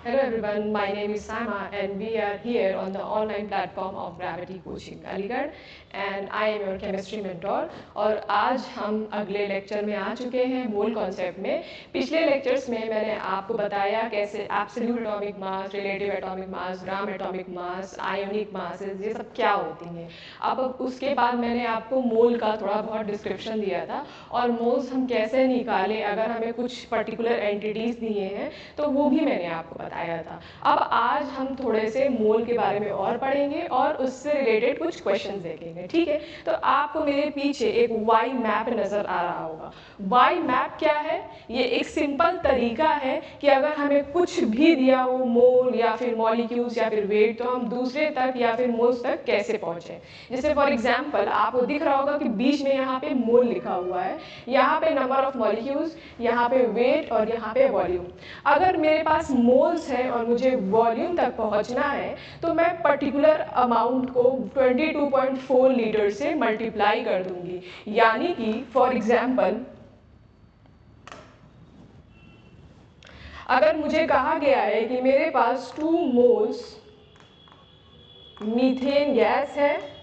Hello everyone, my name is Sama and we are here on the online platform of Gravity Coaching Aligarh and I am your chemistry mentor और आज हम अगले lecture में आ चुके हैं मूल concept में। पिछले लेक्चर्स में मैंने आपको बताया कैसे absolute atomic mass, relative atomic mass, gram atomic mass, ionic masses ये सब क्या होती हैं। अब उसके बाद मैंने आपको मोल का थोड़ा बहुत डिस्क्रिप्शन दिया था और मोल्स हम कैसे निकालें अगर हमें कुछ पर्टिकुलर एंटिटीज़ दिए हैं तो वो भी मैंने आपको बताया था। अब आज हम थोड़े से मोल के बारे में और पढ़ेंगे और उससे रिलेटेड कुछ क्वेश्चंस देखेंगे, ठीक है। तो आपको मेरे पीछे एक वाई मैप नज़र आ रहा होगा। वाई मैप क्या है? ये एक सिंपल तरीका है कि अगर हमें कुछ भी दिया हो, मोल या फिर मॉलिक्यूल्स या फिर वेट, तो हम दूसरे तक या फिर मोल्स तक कैसे पहुँचें। जैसे फॉर एग्जाम्पल आपको दिख रहा होगा कि बीच में यहाँ पे मोल लिखा हुआ है, यहाँ पे नंबर ऑफ मॉलिक्यूल्स, यहाँ पे वेट और यहाँ पे वॉल्यूम। अगर मेरे पास मोल्स है और मुझे वॉल्यूम तक पहुंचना है तो मैं पर्टिकुलर अमाउंट को 22.4 लीटर से मल्टीप्लाई कर दूंगी। यानी कि फॉर एग्जाम्पल अगर मुझे कहा गया है कि मेरे पास 2 मोल्स मीथेन गैस है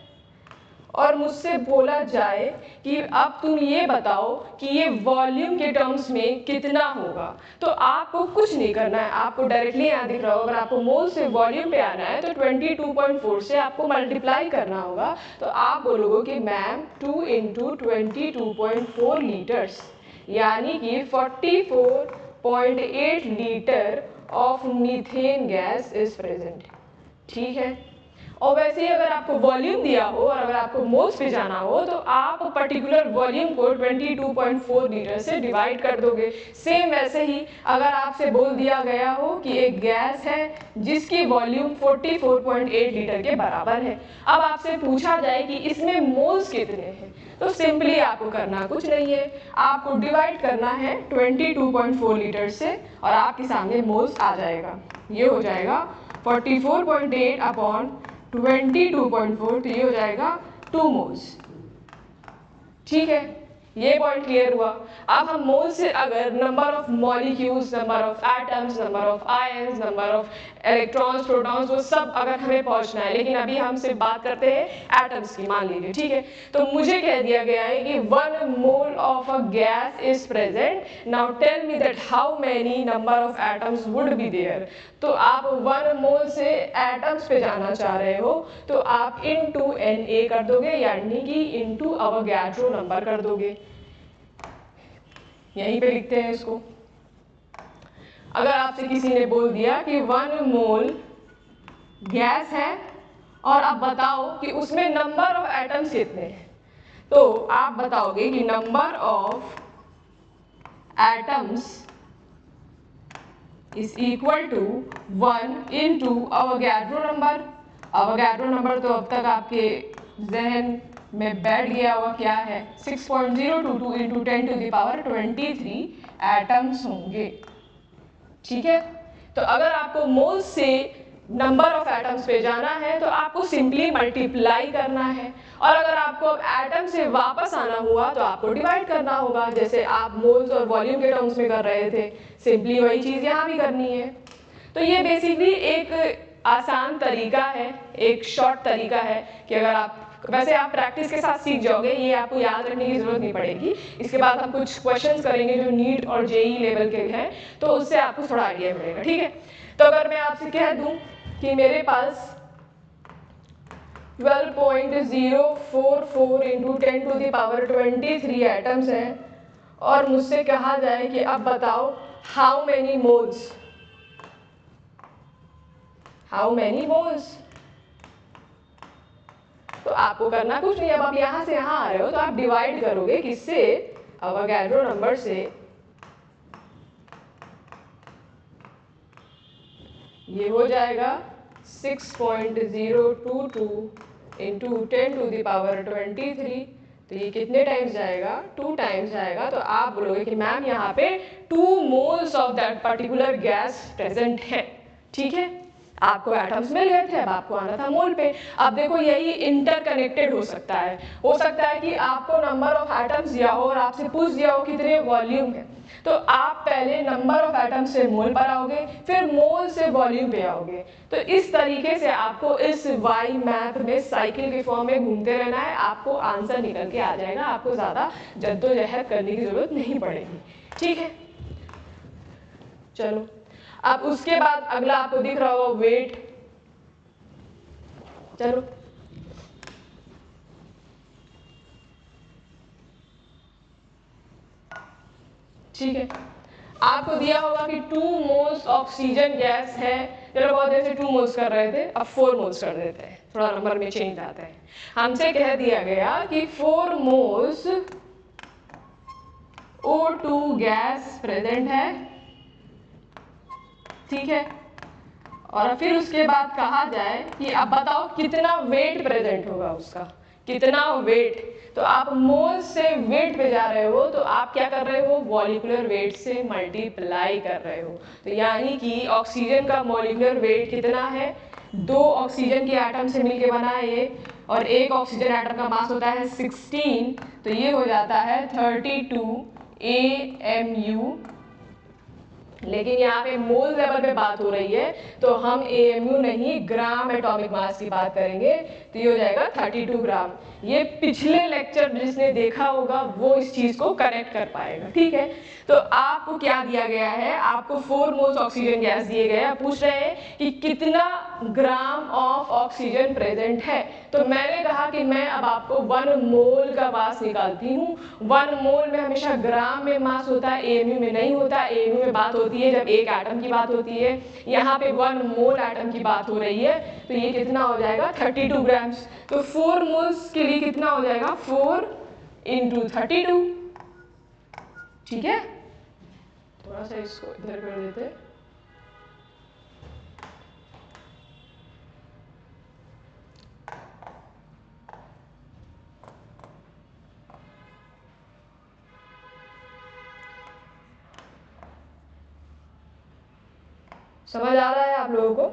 और मुझसे बोला जाए कि अब तुम ये बताओ कि ये वॉल्यूम के टर्म्स में कितना होगा, तो आपको कुछ नहीं करना है। आपको डायरेक्टली यहाँ दिख रहा होगा, अगर आपको मोल से वॉल्यूम पे आना है तो 22.4 से आपको मल्टीप्लाई करना होगा। तो आप बोलोगे कि मैम 2 इंटू 22.4 लीटर्स, यानी कि 44.8 litre of methane gas is present, ठीक है। और वैसे ही अगर आपको वॉल्यूम दिया हो और अगर आपको मोल्स पे जाना हो तो आप पर्टिकुलर वॉल्यूम को 22.4 लीटर से डिवाइड कर दोगे। सेम वैसे ही अगर आपसे बोल दिया गया हो कि एक गैस है जिसकी वॉल्यूम 44.8 लीटर के बराबर है, अब आपसे पूछा जाए कि इसमें मोल्स कितने हैं, तो सिंपली आपको करना कुछ नहीं है, आपको डिवाइड करना है 22.4 लीटर से और आपके सामने मोल्स आ जाएगा। ये हो जाएगा 44.8 अपॉन 22.4, तो ये हो जाएगा 2 मोल्स, ठीक है। ये पॉइंट क्लियर हुआ। अब हम मोल से अगर number of molecules, number of atoms, number of ions, number of electrons, protons, वो सब अगर हमें पहुंचना है, लेकिन अभी हम सिर्फ बात करते हैं एटम्स की, मान लीजिए, ठीक है। तो मुझे कह दिया गया है कि 1 mole of a gas is present, now tell me that how many number of atoms would be there. तो आप 1 मोल से एटम्स पे जाना चाह रहे हो तो आप इनटू Na कर दोगे, यानी कि इनटू अवोगाड्रो नंबर कर दोगे। यहीं पे लिखते हैं इसको। अगर आपसे किसी ने बोल दिया कि 1 मोल गैस है और आप बताओ कि उसमें नंबर ऑफ एटम्स कितने हैं, तो आप बताओगे कि number of atoms is equal to 1 into Avogadro number. Avogadro number तो अब तक आपके जहन में बैठ गया हुआ, क्या है, 6.022 into 10 to the power 23 atoms होंगे, ठीक है। तो अगर आपको मोल्स से नंबर ऑफ एटम्स पे जाना है तो आपको सिंपली मल्टीप्लाई करना है, और अगर आपको एटम से वापस आना हुआ तो आपको डिवाइड करना होगा, जैसे आप मोल्स और वॉल्यूम के टर्म्स में कर रहे थे। सिंपली वही चीज़ यहाँ भी करनी है। तो ये बेसिकली एक आसान तरीका है, एक शॉर्ट तरीका है कि अगर आप, वैसे आप प्रैक्टिस के साथ सीख जाओगे, ये आपको याद रखने की जरूरत नहीं पड़ेगी। इसके बाद हम कुछ क्वेश्चंस करेंगे जो नीट और जेई लेवल के हैं, तो उससे आपको थोड़ा आइडिया मिलेगा, ठीक है। तो अगर मैं आपसे कह दूं कि मेरे पास 12.044 into 10 to the power 23 atoms हैं और मुझसे कहा जाए कि अब बताओ हाउ मेनी मोल्स, तो आपको करना कुछ नहीं। अब आप यहाँ से यहाँ आ रहे हो तो आप डिवाइड करोगे किससे, अवोगाड्रो नंबर से। ये हो जाएगा 6.022 इंटू 10 टू द पावर 23, तो ये कितने टाइम्स जाएगा, 2 टाइम्स जाएगा। तो आप बोलोगे कि मैम यहाँ पे 2 moles of that particular gas present है, ठीक है। आपको एटम्स मिल गए थे, अब आपको आना था मोल पे। अब देखो यही इंटरकनेक्टेड हो सकता है कि आपको नंबर ऑफ एटम्स दिया हो और आपसे पूछ दिया हो कितने वॉल्यूम है, तो आप पहले नंबर ऑफ एटम्स से मोल पर आओगे, फिर मोल से वॉल्यूम पे आओगे। तो इस तरीके से आपको इस वाई मैप में साइकिल के फॉर्म में घूमते रहना है, आपको आंसर निकल के आ जाएगा, आपको ज़्यादा जद्दोजहद करने की ज़रूरत नहीं पड़ेगी। ठीक है, चलो अब उसके बाद अगला आपको दिख रहा होगा वेट। चलो ठीक है, आपको दिया होगा कि 2 मोल्स ऑक्सीजन गैस है। चलो बहुत देर से 2 मोल्स कर रहे थे, अब 4 मोल्स कर देते हैं, थोड़ा नंबर में चेंज आता है। हमसे कह दिया गया कि 4 मोल्स O2 गैस प्रेजेंट है, ठीक है, और फिर उसके बाद कहा जाए कि अब बताओ कितना वेट प्रेजेंट होगा उसका, कितना वेट। तो आप मोल से वेट पे जा रहे हो, तो आप क्या कर रहे हो, मॉलिक्यूलर वेट से मल्टीप्लाई कर रहे हो। तो यानी कि ऑक्सीजन का मॉलिक्यूलर वेट कितना है, 2 ऑक्सीजन के एटम से मिलके बना है ये, और एक ऑक्सीजन एटम का मास होता है 16, तो ये हो जाता है 32 AMU। लेकिन यहाँ पे मोल लेवल पे बात हो रही है, तो हम AMU नहीं ग्राम एटॉमिक मास की बात करेंगे, तो ये हो जाएगा 32 ग्राम। ये पिछले लेक्चर जिसने देखा होगा वो इस चीज को करेक्ट कर पाएगा। ठीक है, तो आपको क्या दिया गया है, आपको 4 मोल्स ऑक्सीजन गैस दिए गए हैं, पूछ रहे हैं कि कितना ग्राम ऑफ ऑक्सीजन प्रेजेंट है। तो मैंने कहा कि मैं अब आपको 1 मोल का मास निकालती हूँ। 1 मोल में हमेशा ग्राम में मास होता है, AMU में नहीं होता। AMU में बात होती है जब एक एटम की बात होती है, यहाँ पे 1 मोल एटम की बात हो रही है, तो ये कितना हो जाएगा 32 ग्राम्स। तो 4 मोल्स के लिए कितना हो जाएगा, 4 × 32। ठीक है, थोड़ा सा इसको इधर कर देते। समझ आ रहा है आप लोगों को?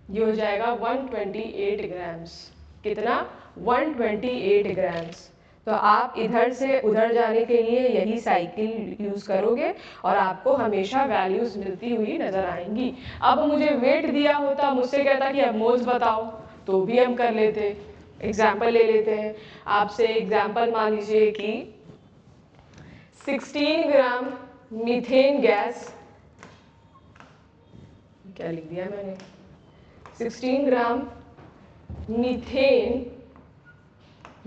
ये हो जाएगा 128 ग्राम्स। कितना, 128 ग्राम्स। तो आप इधर से उधर जाने के लिए यही साइकिल यूज करोगे और आपको हमेशा वैल्यूज मिलती हुई नजर आएंगी। अब मुझे वेट दिया होता, मुझसे कहता कि अब मोल्स बताओ, तो भी हम कर लेते, एग्जाम्पल ले लेते हैं। आपसे एग्जाम्पल मान लीजिए कि 16 ग्राम मीथेन गैस, क्या लिख दिया मैंने, 16 ग्राम methane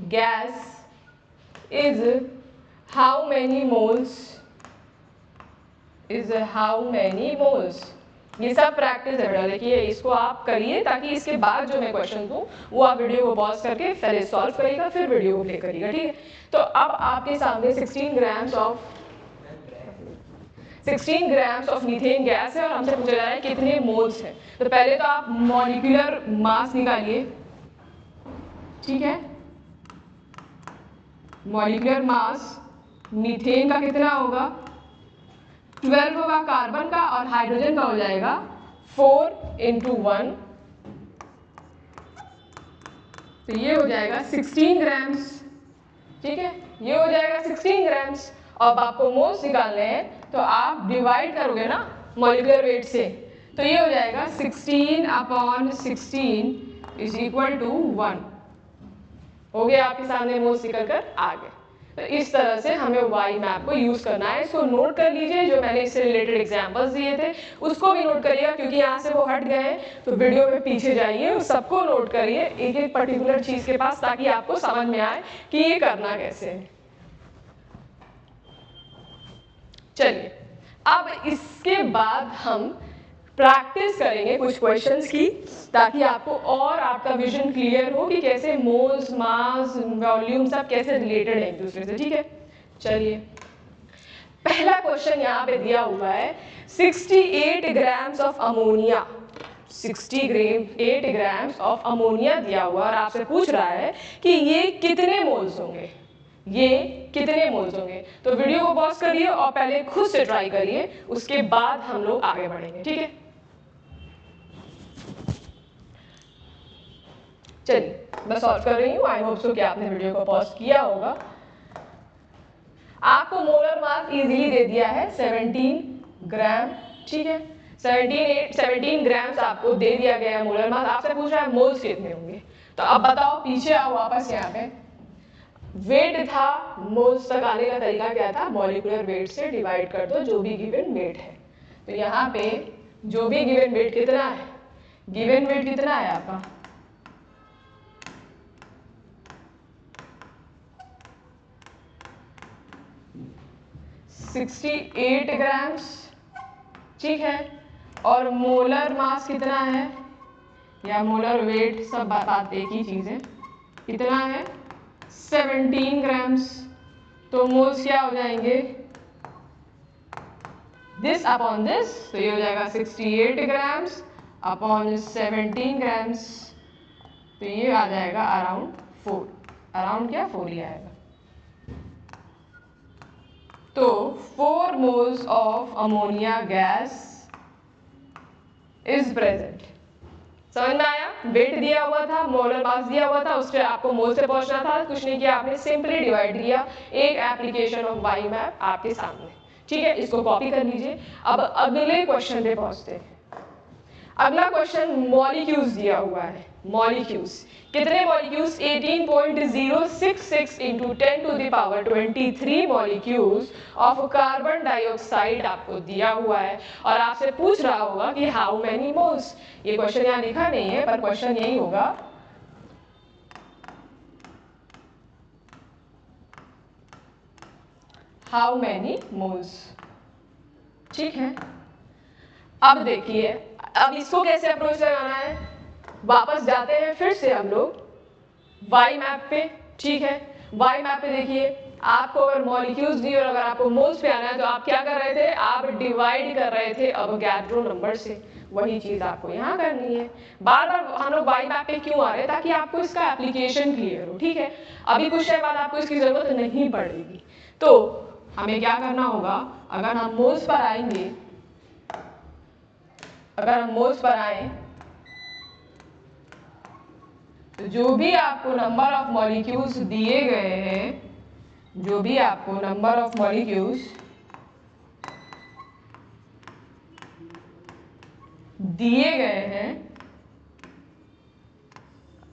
gas is how many moles, is how many moles। ये सब प्रैक्टिस है बेटा, देखिए इसको आप करिए ताकि इसके बाद जो मैं क्वेश्चन दूं वो आप वीडियो को पॉज करके पहले सॉल्व करिएगा, फिर वीडियो को प्ले करिएगा। ठीक है, तो अब आपके सामने 16 ग्राम्स ऑफ मीथेन गैस है और हमसे पूछा जा रहा है कितने मोल्स है। तो पहले तो आप मॉलिक्यूलर मास निकालिए। ठीक है, मॉलिक्यूलर मास मीथेन का कितना होगा, 12 होगा कार्बन का और हाइड्रोजन का हो जाएगा 4 × 1, तो ये हो जाएगा 16 ग्राम्स। ठीक है, ये हो जाएगा 16 ग्राम्स। अब आपको मोल्स निकालने हैं तो आप डिवाइड करोगे ना मॉलिक्यूलर वेट से, तो ये हो जाएगा 16/16 = 1। हो गया आपके सामने मोल्स निकल कर आ गए। तो इस तरह से हमें वाई मैप को यूज करना है। इसको नोट कर लीजिए, जो मैंने इससे रिलेटेड एग्जांपल्स दिए थे उसको भी नोट करिएगा, क्योंकि यहाँ से वो हट गए तो वीडियो में पीछे जाइए और सबको नोट करिए एक एक पर्टिकुलर चीज के पास, ताकि आपको समझ में आए कि ये करना कैसे है। चलिए, अब इसके बाद हम प्रैक्टिस करेंगे कुछ क्वेश्चंस की, ताकि आपको और आपका विजन क्लियर हो कि कैसे मोल्स, मास, वॉल्यूम सब कैसे रिलेटेड है एक दूसरे से। ठीक है, चलिए पहला क्वेश्चन यहाँ पे दिया हुआ है 68 grams of ammonia. 68 grams of ammonia दिया हुआ और आपसे पूछ रहा है कि ये कितने मोल्स होंगे। ये कितने मोल्स होंगे। तो वीडियो को पॉज करिए और पहले खुद से ट्राई करिए, उसके बाद हम लोग आगे बढ़ेंगे, ठीक है। चलिए मैं सॉल्व कर रही हूँ। आई होप सो कि आपने वीडियो को पॉज किया होगा। आपको मोलर मास इजीली दे दिया है 17 ग्राम, ठीक है। 17 ग्राम्स आपको दे दिया गया है मोलर मास। आपसे पूछ रहा है मोल्स कितने होंगे। तो अब बताओ, पीछे आओ वापस यहाँ पे। वेट था, मोल्स तक आने का तरीका क्या था, मॉलिक्यूलर वेट से डिवाइड कर दो जो भी गिवन वेट है। तो यहाँ पे जो भी गिवन वेट कितना है, गिवन वेट कितना है आपका 68 ग्राम्स, ठीक है। और मोलर मास कितना है या मोलर वेट, सब बात एक ही चीज है, कितना है 17 ग्राम्स। तो मोल्स क्या हो जाएंगे, दिस अपॉन दिस, तो ये हो जाएगा 68 ग्राम्स अपॉन 17 ग्राम्स। तो ये आ जाएगा अराउंड 4, अराउंड क्या 4 ही आएगा। तो 4 moles of ammonia gas is present। समझ में आया, वेट दिया हुआ था, मोलर मास दिया हुआ था, उससे आपको मोल से पहुंचना था, कुछ नहीं किया आपने, सिंपली डिवाइड किया। एक एप्लीकेशन ऑफ वाई मैप आपके सामने, ठीक है। इसको कॉपी कर लीजिए। अब अगले क्वेश्चन पे पहुंचते हैं। अगला क्वेश्चन मॉलिक्यूल्स दिया हुआ है। मॉलिक्यूल्स कितने molecules, 18.066 into 10 to the power 23 molecules of carbon dioxide आपको दिया हुआ है। और आपसे पूछ रहा होगा कि हाउ मेनी मोल्स। ये क्वेश्चन यहाँ लिखा नहीं है, पर क्वेश्चन यही होगा, हाउ मेनी मोल्स, ठीक है। अब देखिए, अब इसको कैसे अप्रोच लगाना है, वापस जाते हैं फिर से हम लोग वाई मैप पे, ठीक है। वाई मैप पे देखिए, आपको अगर मॉलिक्यूल्स दी और अगर आपको मोल्स पे आना है तो आप क्या कर रहे थे, आप डिवाइड कर रहे थे अवोगाड्रो नंबर से। वही चीज आपको यहाँ करनी है। बार बार हम लोग वाई मैप पे क्यों आ रहे हैं, ताकि आपको इसका एप्लीकेशन क्लियर हो, ठीक है। अभी कुछ टाइम बाद आपको इसकी जरूरत नहीं पड़ेगी। तो हमें क्या करना होगा, अगर हम मोल्स पर आएंगे, अगर हम मोल्स पर आए तो जो भी आपको नंबर ऑफ मॉलिक्यूल्स दिए गए हैं, जो भी आपको नंबर ऑफ मॉलिक्यूल्स दिए गए हैं,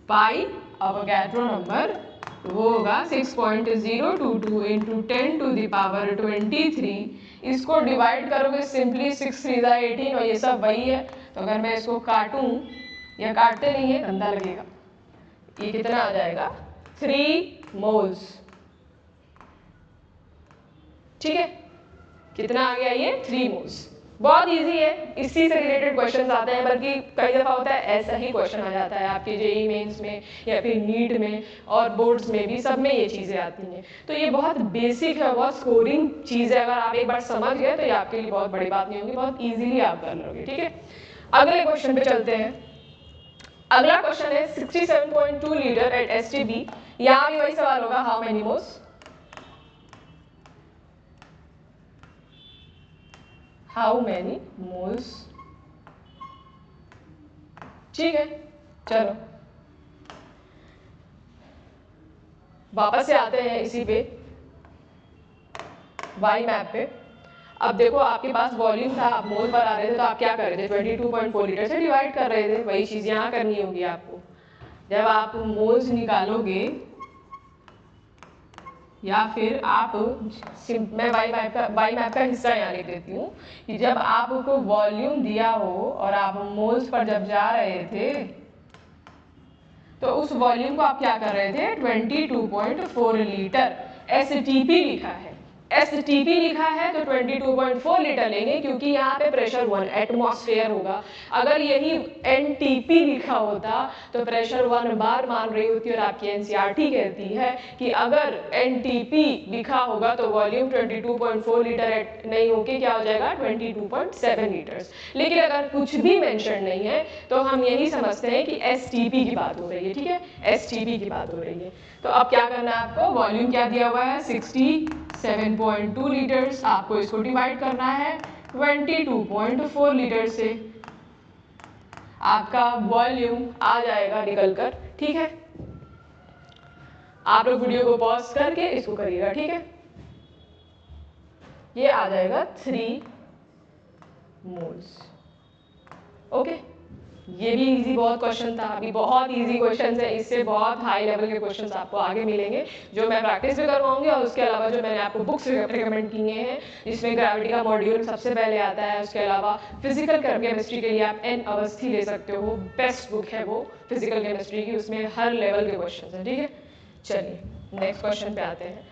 पाई अवोगाड्रो नंबर, वो होगा 6.022 इंटू 10 टू द पावर 23। इसको डिवाइड करोगे सिंपली 6 3 18 और ये सब वही है। तो अगर मैं इसको काटूं, या काटते नहीं है, गंदा लगेगा, ये कितना आ जाएगा 3 मोल्स, ठीक है। कितना आ गया ये 3 मोल्स। बहुत इजी है, इसी से रिलेटेड क्वेश्चंस आते हैं, बल्कि कई दफा होता है ऐसा ही क्वेश्चन आ जाता है आपके जेईई मेंस में या फिर नीट में और बोर्ड्स में भी, सब में ये चीजें आती हैं। तो ये बहुत बेसिक है, बहुत स्कोरिंग चीज है। अगर आप एक बार समझ गए तो ये आपके लिए बहुत बड़ी बात नहीं होगी, बहुत इजीली आप कर लोगे, ठीक है। अगले क्वेश्चन पे चलते हैं। अगला क्वेश्चन है 67.2 लीटर एट एसटीबी। यहाँ भी वही सवाल होगा, how many moles, how many moles, ठीक है। चलो वापस से आते हैं इसी पे, वाई मैप पे। अब देखो, आपके पास वॉल्यूम था, आप मोल पर आ रहे थे, तो आप क्या कर रहे थे, 22.4 लीटर से डिवाइड कर रहे थे। वही चीज यहाँ करनी होगी आपको। जब आप मोल्स निकालोगे, या फिर आप, मैं वाई मैप का हिस्सा यहाँ लिख देती हूँ कि जब आपको वॉल्यूम दिया हो और आप मोल्स पर जब जा रहे थे, तो उस वॉल्यूम को आप क्या कर रहे थे, 22.4 लीटर एसटीपी लिखा है। STP लिखा है तो 22.4 लीटर लेंगे क्योंकि यहाँ पे प्रेशर 1 एटमॉस्फेयर होगा। अगर यही NTP लिखा होता तो प्रेशर 1 बार मान रही होती और आपकी NCERT कहती है कि अगर NTP लिखा होगा तो वॉल्यूम 22.4 लीटर नहीं होके क्या हो जाएगा 22.7 लीटर्स। लेकिन अगर कुछ भी मेंशन नहीं है तो हम यही समझते हैं कि STP की बात हो रही है, ठीक है, STP की बात हो रही है। तो अब क्या करना है आपको, वॉल्यूम क्या दिया हुआ है 67.2 लीटर्स, आपको इसको डिवाइड करना है 22.4 लीटर से, आपका वॉल्यूम आ जाएगा निकल कर, ठीक है। आप लोग वीडियो को पॉज करके इसको करिएगा, ठीक है। ये आ जाएगा 3 मोल्स। ओके, ये भी इजी बहुत क्वेश्चन था, अभी बहुत इजी क्वेश्चन है, इससे बहुत हाई लेवल के क्वेश्चन आपको आगे मिलेंगे जो मैं प्रैक्टिस भी करवाऊंगी और उसके अलावा जो मैंने आपको बुक्स रिकमेंड किए हैं जिसमें ग्रेविटी का मॉड्यूल सबसे पहले आता है, उसके अलावा फिजिकल केमिस्ट्री के लिए आप N अवस्थी ले सकते हो, बेस्ट बुक है वो फिजिकल केमिस्ट्री की, उसमें हर लेवल के क्वेश्चन है, ठीक है। चलिए नेक्स्ट क्वेश्चन पे आते हैं।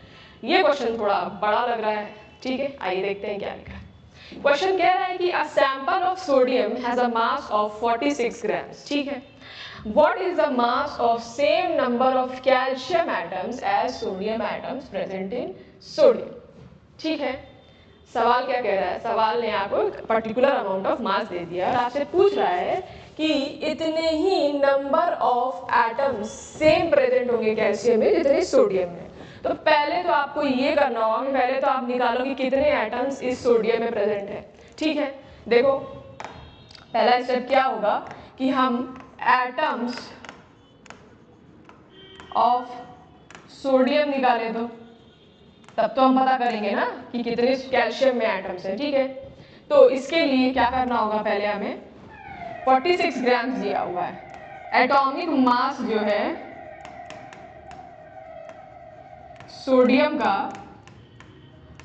ये क्वेश्चन थोड़ा बड़ा लग रहा है, ठीक है, आइए देखते हैं क्या लिखा है। क्वेश्चन कह रहा है कि a sample of sodium has a mass of 46 grams, ठीक है। What is the mass of same number of calcium atoms as sodium atoms present in sodium, ठीक है। सवाल क्या कह रहा है, सवाल ने आपको एक पर्टिकुलर अमाउंट ऑफ मास दे दिया और आपसे पूछ रहा है कि इतने ही number of atoms same present होंगे कैल्शियम में जितने सोडियम में। तो पहले तो आपको ये करना होगा कि पहले तो आप निकालो कि कितने एटम्स इस सोडियम में प्रेजेंट है, ठीक है। देखो पहला स्टेप क्या होगा कि हम एटम्स ऑफ सोडियम निकाले, तो तब तो हम पता करेंगे ना कि कितने कैल्शियम में एटम्स हैं, ठीक है। तो इसके लिए क्या करना होगा, पहले हमें 46 ग्राम्स दिया हुआ है, एटॉमिक मास जो है सोडियम का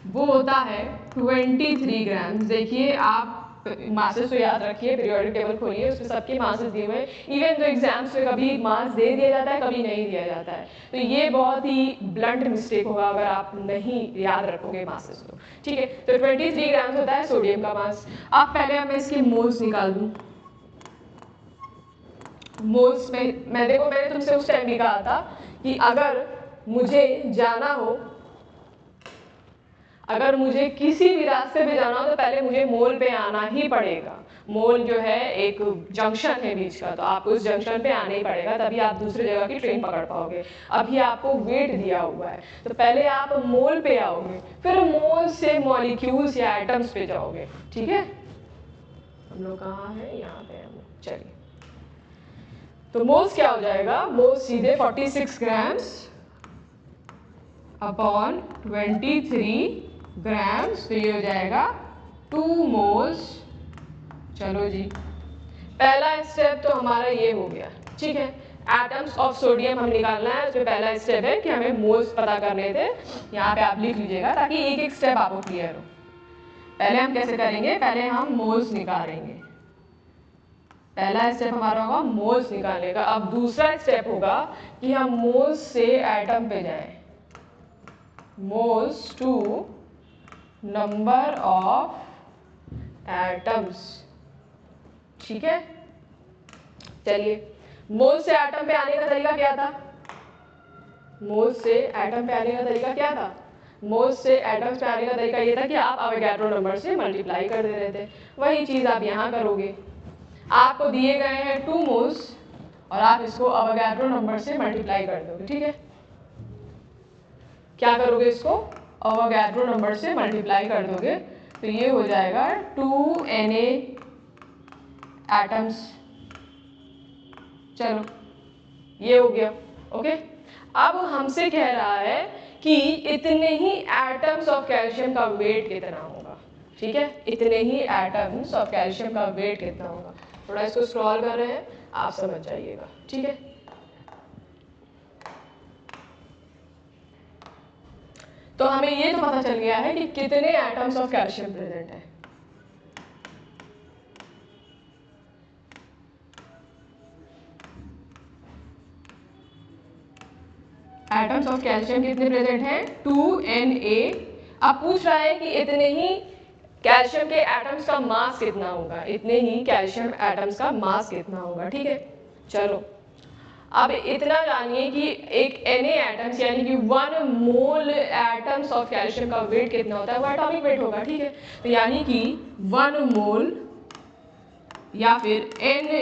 वो होता है 23 ग्राम्स। देखिए आप मासेस तो याद रखिए, पीरियोडिक टेबल खोलिए, उसमें सबके मासेस दिए हुए हैं। इवन तो एग्जाम्स में कभी मास दे दिया जाता है, कभी नहीं दिया जाता है, तो ये बहुत ही ब्लंट मिस्टेक होगा अगर आप नहीं याद रखोगे मासेस तो, ठीक है। तो 23 ग्राम्स होता है सोडियम का मास। अब पहले मैं इसके मोल्स निकाल दूं। मोल्स में मैं देखो मैंने तुमसे उस टाइम भी कहा था कि अगर मुझे जाना हो, अगर मुझे किसी भी रास्ते पे जाना हो तो पहले मुझे मोल पे आना ही पड़ेगा। मोल जो है एक जंक्शन है बीच का, तो आपको उस जंक्शन पे आना ही पड़ेगा, तभी आप दूसरी जगह की ट्रेन पकड़ पाओगे। अभी आपको वेट दिया हुआ है तो पहले आप मोल पे आओगे, फिर मोल से मॉलिक्यूल्स या एटम्स पे जाओगे, ठीक है। हम लोग कहाँ है, यहाँ पे हम। चलिए तो मोल्स क्या हो जाएगा, मोल्स सीधे 46 ग्राम्स अपॉन 23 ग्राम्स, तो ये हो जाएगा 2 मोल्स। चलो जी, पहला स्टेप तो हमारा ये हो गया, ठीक है। एटम्स ऑफ सोडियम हम निकालना है, उसमें पहला स्टेप है कि हमें मोल्स पता करने थे। यहाँ पे आप लिख लीजिएगा ताकि एक एक स्टेप आपको क्लियर हो। पहले हम कैसे करेंगे, पहले हम मोल्स निकालेंगे, पहला स्टेप हमारा होगा मोल्स निकालने का। अब दूसरा स्टेप होगा कि हम मोल्स से एटम पे जाएं, moles to number of atoms, ठीक है। चलिए मोल से एटम पे आने का तरीका क्या था, मोल से एटम पे आने का तरीका क्या था, मोल से एटम्स पे आने का तरीका ये था कि आप अवोगाड्रो नंबर से मल्टीप्लाई कर दे रहे थे। वही चीज आप यहाँ करोगे, आपको दिए गए हैं 2 मोल्स और आप इसको अवोगाड्रो नंबर से मल्टीप्लाई कर दोगे, ठीक है। क्या करोगे, इसको अवोगाड्रो नंबर से मल्टीप्लाई कर दोगे, तो ये हो जाएगा 2Na एटम्स। चलो ये हो गया, ओके। अब हमसे कह रहा है कि इतने ही एटम्स ऑफ कैल्शियम का वेट कितना होगा, ठीक है। इतने ही एटम्स ऑफ कैल्शियम का वेट कितना होगा, थोड़ा इसको स्क्रॉल कर रहे हैं, आप समझ जाइएगा, ठीक है। तो हमें ये तो पता चल गया है कि कितने एटम्स ऑफ कैल्शियम प्रेजेंट है। एटम्स ऑफ कैल्शियम कितने प्रेजेंट हैं, 2Na। अब पूछ रहा है कि इतने ही कैल्शियम के एटम्स का मास कितना होगा, इतने ही कैल्शियम एटम्स का मास कितना होगा। ठीक है, चलो अब इतना जानिए कि एक Na एटम्स यानी कि 1 मोल एटम्स ऑफ कैल्शियम का वेट कितना होता है, वो एटॉमिक वेट होगा। ठीक है, तो यानी कि 1 मोल या फिर Na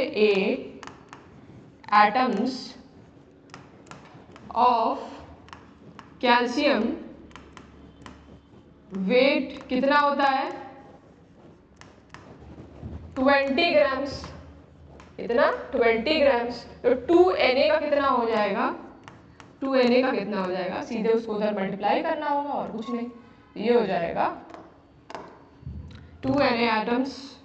atoms of calcium weight कितना होता है, 20 ग्राम्स। इतना 20 ग्राम्स, तो 2Na का कितना हो जाएगा, 2Na का कितना हो जाएगा, सीधे उसको उधर मल्टीप्लाई करना होगा और कुछ नहीं, ये हो जाएगा 2Na एटम्स,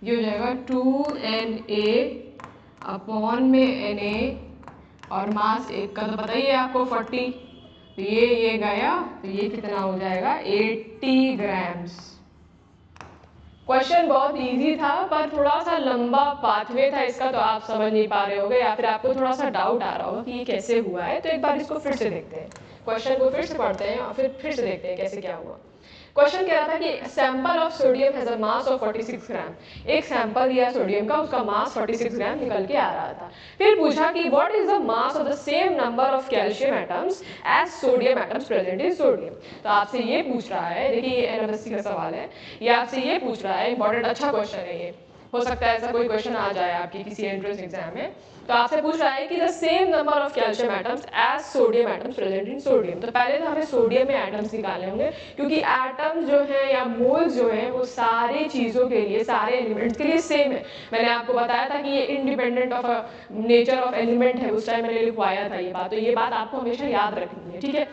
ये हो जाएगा 2Na अपॉन में Na और मास एक का तो पता ही है आपको 40, तो ये गया, तो ये कितना हो जाएगा 80 ग्राम्स। क्वेश्चन बहुत इजी था पर थोड़ा सा लंबा पाथवे था इसका, तो आप समझ नहीं पा रहे होगे या फिर आपको थोड़ा सा डाउट आ रहा होगा कि ये कैसे हुआ है। तो एक बार इसको फिर से देखते हैं, क्वेश्चन को फिर से पढ़ते हैं और फिर से देखते हैं कैसे क्या हुआ। क्वेश्चन कह रहा था कि sample of sodium has a mass of 46 ग्राम। एक सैंपल दिया सोडियम का, उसका मास 46 ग्राम निकल के आ रहा था। फिर पूछा कि what is the mass of the same number of calcium atoms as sodium atoms present in sodium. तो आपसे ये पूछ रहा है, देखिए ये एनएमएससी का सवाल है, ये आपसे ये पूछ रहा है, इंपॉर्टेंट अच्छा क्वेश्चन है ये, हो सकता है ऐसा कोई क्वेश्चन आ जाए आपकी किसी एंट्रेंस एग्जाम में। तो आपसे पूछ रहा है कि the same number of calcium atoms as sodium atoms present in sodium. तो पहले तो हमें सोडियम में एटम्स निकालने होंगे, क्योंकि एटम्स जो है या मोल्स जो है वो सारी चीज़ों के लिए, सारे एलिमेंट्स के लिए सेम है। मैंने आपको बताया था कि ये independent of nature of element है, उस टाइम मैंने लिखवाया था ये बात, तो ये बात आपको हमेशा याद रखनी है। ठीक है,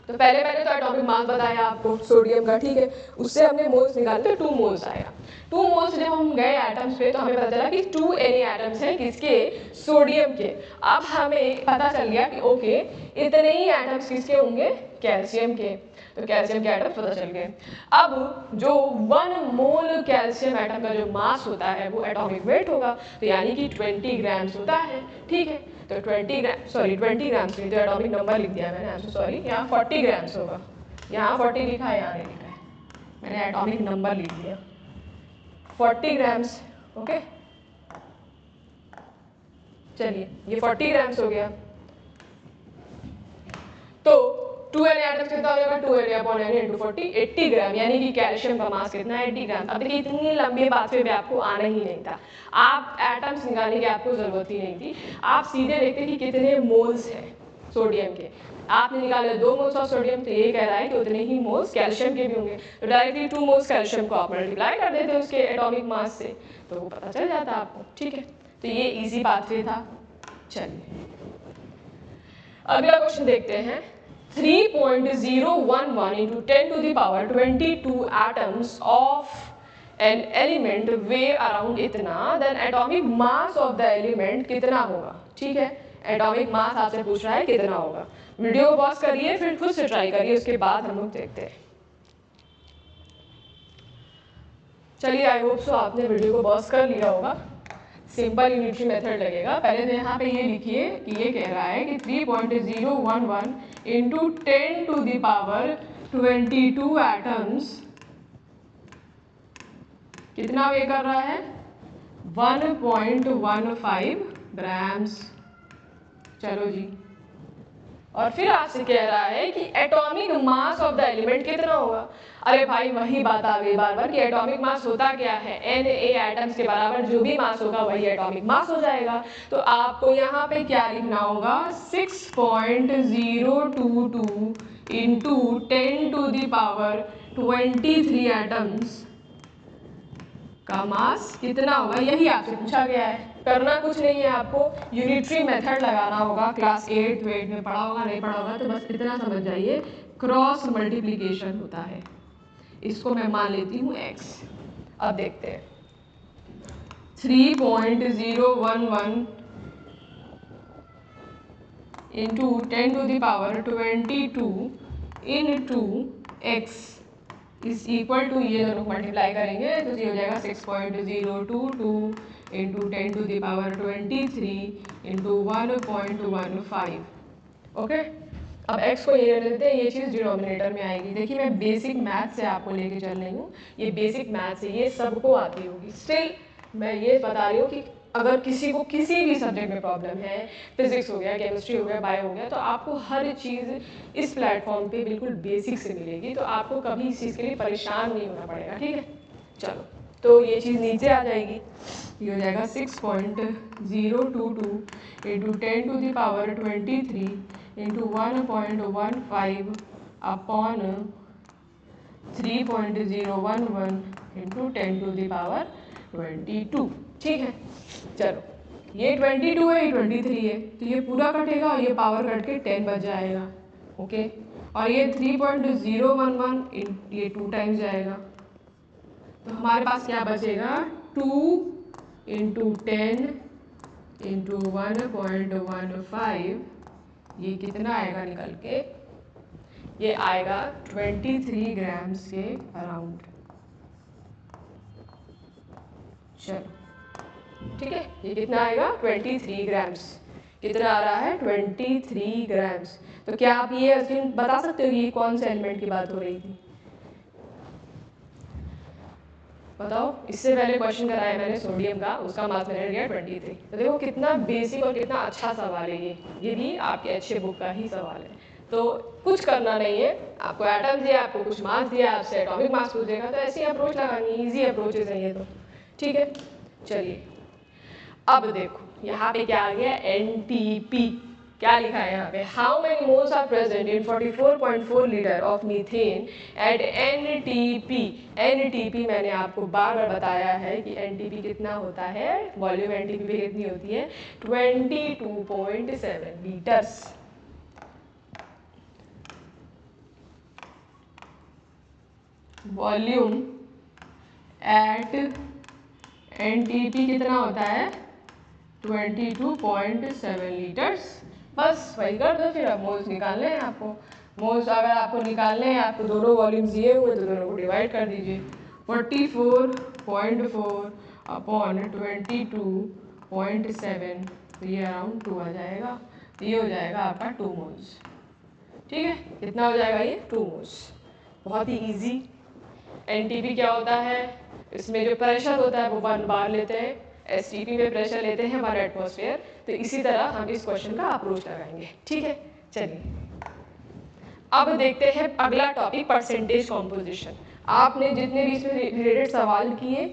तो पहले तो एटॉमिक मास बताया आपको सोडियम का। ठीक है, उससे हमने मोल्स निकाले तो 2 मोल्स आया। 2 मोल्स जब हम गए एटम्स पे तो हमें पता चला कि 2 Na एटम्स हैं, किसके, सोडियम के। अब हमें पता चल गया कि ओके इतने ही एटम्स किसके होंगे, कैल्शियम के। तो कैल्शियम के एटम्स पता चल गए। अब जो 1 मोल कैल्शियम एटम का जो मास होता है वो एटॉमिक वेट होगा, तो यानी कि 20 ग्राम्स होता है। ठीक है, तो 20 ग्राम्स नहीं, तो एटॉमिक नंबर लिख दिया मैंने, आई एम सॉरी, यहाँ 40 ग्राम्स होगा, यहाँ 40 लिखा है, यहाँ नहीं लिखा है, मैंने एटॉमिक नंबर लिख दिया 40 ग्राम्स। ओके, चलिए ये 40 ग्राम्स हो गया। तो 2Na एटम्स कितना हो जाएगा, 2Na अपॉन Na इंटू 40, 80 ग्राम, यानी कि कैल्शियम का मास कितना है, 80 ग्राम। अब देखिए इतनी लंबी बात पे भी आपको आना ही नहीं था, आप एटम्स निकालने की आपको जरूरत ही नहीं थी, आप सीधे देखते कि कितने मोल्स हैं सोडियम के। आपने निकाले 2 मोल्स ऑफ सोडियम, तो ये कह रहा है कि उतने ही मोल्स कैल्शियम के भी होंगे, तो डायरेक्टली 2 मोल्स कैल्शियम को आप मल्टीप्लाई कर देते उसके एटॉमिक मास से, तो वो पता चल जाता आपको। ठीक है, तो ये इजी पाथवे था। चलिए अगला क्वेश्चन देखते हैं। 3.011 into 10 to the power 22 atoms of an element weigh around इतना, then atomic mass of the element कितना होगा। ठीक है, एटॉमिक मास आपसे पूछ रहा है कितना होगा। वीडियो को पॉज करिए, फिर खुद से ट्राई करिए, उसके बाद हम लोग देखते हैं। चलिए आई होप सो आपने वीडियो को पॉज कर लिया होगा, सिंपल यूनिटरी मेथड लगेगा। पहले तो यहाँ पे ये लिखिए कि ये कह रहा है कि 3.011 into 10 to the power 22 atoms कितना वे कर रहा है, 1.15 ग्राम्स। चलो जी, और फिर आपसे कह रहा है कि atomic mass of the element कितना होगा। अरे भाई वही बात आ गई बार बार कि एटॉमिक मास होता क्या है, Na एटम्स के बराबर जो भी मास होगा वही एटॉमिक मास हो जाएगा। तो आपको यहाँ पे क्या लिखना होगा, 6.022 into 10 to the power 23 atoms का मास कितना होगा, यही आपसे पूछा गया है। करना कुछ नहीं है, आपको यूनिटरी मेथड लगाना होगा। क्लास 8 में पढ़ा होगा, नहीं पढ़ा होगा तो बस इतना समझ जाइए, क्रॉस मल्टीप्लिकेशन होता है। इसको मैं मान लेती हूँ x। अब देखते हैं 3.011 into 10 to the power 22 into x is equal to, ये दोनों मल्टीप्लाई करेंगे तो ये हो जाएगा 6.022 into 10 to the power 23 into 1.15। Okay, अब x को ये ले लेते हैं, ये चीज़ डिनोमिनेटर में आएगी। देखिए मैं बेसिक मैथ से आपको लेके चल रही हूँ, ये बेसिक मैथ से ये सबको आती होगी। स्टिल मैं ये बता रही हूँ कि अगर किसी को किसी भी सब्जेक्ट में प्रॉब्लम है, फिजिक्स हो गया, केमिस्ट्री हो गया, बायो हो गया, तो आपको हर चीज़ इस प्लेटफॉर्म पे बिल्कुल बेसिक से मिलेगी, तो आपको कभी इस चीज़ के लिए परेशान नहीं होना पड़ेगा। ठीक है, चलो तो ये चीज़ नीचे आ जाएगी, ये हो जाएगा 6.022 इंटू 10⁻23 इंटू 1.15 अपॉन 3.011 इंटू 10⁻22। ठीक है, चलो ये 22 है, ये 23 है, तो ये पूरा कटेगा और ये पावर कट के 10 बच जाएगा। ओके, और ये 3.011 ये 2 टाइम्स जाएगा, तो हमारे पास क्या बचेगा 2 इंटू 10 इंटू 1.15, ये कितना आएगा निकल के, ये आएगा 23 ग्राम्स के अराउंड। चलो ठीक है, ये कितना आएगा 23 ग्राम्स, कितना आ रहा है 23 ग्राम्स। तो क्या आप ये बता सकते हो कि ये कौन से एलिमेंट की बात हो रही थी, बताओ। इससे पहले क्वेश्चन कराया मैंने सोडियम का, उसका मास मैंने लिया 23। तो देखो कितना बेसिक और कितना अच्छा सवाल है ये भी आपके अच्छे बुक का ही सवाल है। तो कुछ करना नहीं है, आपको एटम दिया, आपको कुछ मास दिया, आपसे एटॉमिक मास पूछेगा, तो ऐसी अप्रोच लगानी है, ईजी अप्रोचेज है ये तो। ठीक है, चलिए अब देखो यहाँ पे क्या आ गया, एनटीपी। क्या लिखा है यहाँ पे, how many moles are present in 44.4 litre of methane at NTP. NTP मैंने आपको बार बार बताया है कि एनटीपी कितना होता है, वॉल्यूम एनटीपी पे कितनी होती है 22.7 लीटर्स। वॉल्यूम एट एनटीपी कितना होता है 22.7 लीटर्स। बस वही कर दो, फिर अब मोल्स निकालने हैं आपको। मोल्स अगर आपको निकालने हैं, आपको दोनों वॉल्यूम्स दिए हुए तो दोनों को डिवाइड कर दीजिए। 44.4 अपॉन 22.7, तो ये अराउंड 2 आ जाएगा, तो ये हो जाएगा आपका 2 मोल्स। ठीक है, कितना हो जाएगा ये 2 मोल्स, बहुत ही ईजी। एनटीपी क्या होता है, इसमें जो प्रेशर होता है वो 1 बार लेते हैं, एसटीपी में प्रेशर लेते हैं 1 एटमॉस्फेयर। तो इसी तरह हम इस क्वेश्चन का अप्रोच लगाएंगे। ठीक है, चलिए अब देखते हैं अगला टॉपिक, परसेंटेज कॉम्पोजिशन। आपने जितने भी इसमें रिलेटेड सवाल किए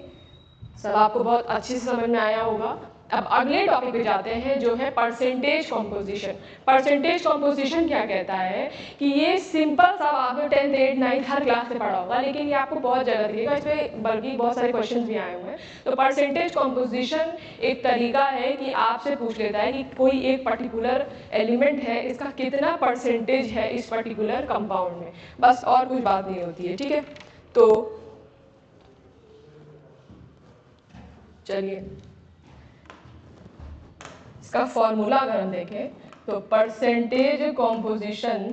सब आपको बहुत अच्छे से समझ में आया होगा। अब अगले टॉपिक पे जाते हैं जो है परसेंटेज कॉम्पोजिशन। परसेंटेज कॉम्पोजिशन क्या कहता है कि ये सिंपल सा आपने 10th 8th 9th हर क्लास से पढ़ा होगा, लेकिन ये आपको बहुत जगह दिखेगा, इसमें बल्कि बहुत सारे क्वेश्चंस भी आए हुए हैं। तो परसेंटेज कॉम्पोजिशन एक तरीका है कि आपसे पूछ लेता है कि कोई एक पर्टिकुलर एलिमेंट है, इसका कितना परसेंटेज है इस पर्टिकुलर कंपाउंड में, बस और कुछ बात नहीं होती है। ठीक है, तो चलिए इसका फॉर्मूला अगर हम देखें तो परसेंटेज कॉम्पोजिशन